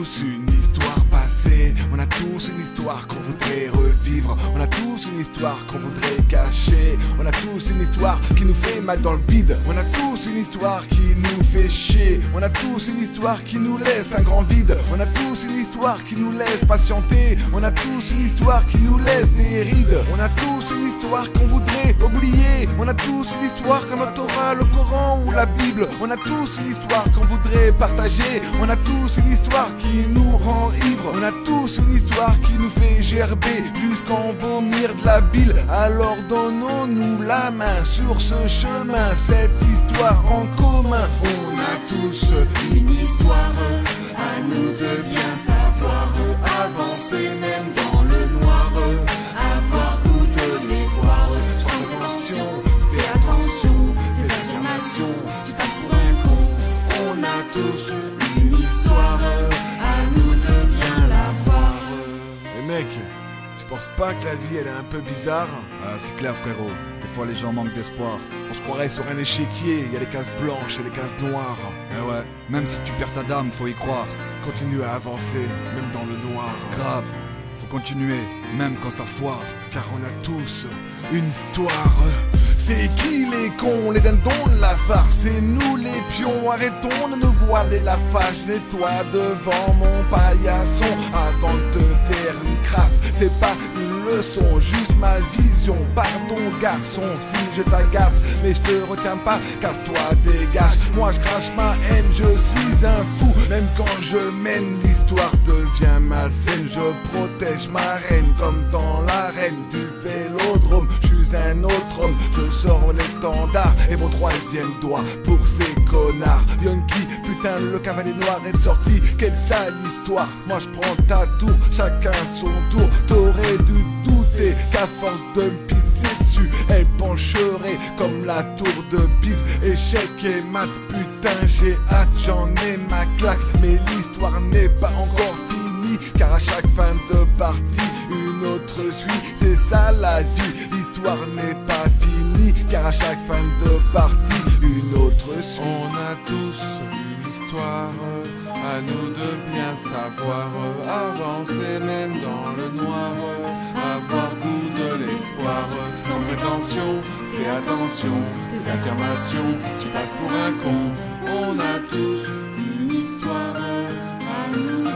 tous une histoire passée, on a tous une histoire qu'on voudrait revivre, on a tous une histoire qu'on voudrait cacher, on a tous une histoire qui nous fait mal dans le bide, on a tous une histoire qui nous fait chier, on a tous une histoire qui nous laisse un grand vide, on a tous une histoire qui nous laisse patienter, on a tous une histoire qui nous laisse des rides, on a tous une histoire qu'on voudrait oublier, on a tous une histoire comme la Torah, le Coran ou la Bible, on a tous une histoire qu'on voudrait partager, on a tous une histoire qui nous rend ivre, on a tous une histoire qui nous fait gerber jusqu'en vomir de la bile. Alors donnons-nous la main sur ce chemin, cette histoire en commun. On a tous une histoire, à nous de bien savoir avancer même dans le noir, avoir goût de l'espoir, sans prétention, fais attention, tes affirmations, tu passes pour un con. On a tous une histoire, à nous de bien la voir. Et mec, tu penses pas que la vie elle est un peu bizarre? Ah, c'est clair frérot, des fois les gens manquent d'espoir. On se croirait sur un échiquier, il y a les cases blanches et les cases noires. Eh ouais, même si tu perds ta dame, faut y croire. Continue à avancer, même dans le noir. Grave, faut continuer, même quand ça foire. Car on a tous une histoire. C'est qui les cons, les dindons de la farce? C'est nous les pions, arrêtons de nous voiler la face. Nettoie devant mon paillasson avant de te faire une crasse. C'est pas une leçon, juste ma vision. Pardon garçon si je t'agace, mais je te retiens pas, casse-toi, dégage. Moi je crache ma haine, je suis un fou. Même quand je mène, l'histoire devient malsaine. Je protège ma reine comme dans l'arène du vélodrome. Je suis un autre homme, je sors l'étendard et mon troisième doigt pour ces connards. Yonki, putain le cavalier noir est sorti, quelle sale histoire. Moi je prends ta tour, chacun son tour. T'aurais dû douter qu'à force de me pisser dessus, elle pencherait comme la tour de Pise. Échec et mat, putain j'ai hâte, j'en ai ma claque. Mais l'histoire n'est pas encore finie, car à chaque fin de partie une autre suit, c'est ça la vie. L'histoire n'est pas finie, car à chaque fin de partie une autre suit. On a tous une histoire, à nous de bien savoir avancer même dans le noir, avoir goût de l'espoir, sans prétention, fais attention, tes affirmations, tu passes pour un con. On a tous une histoire, à nous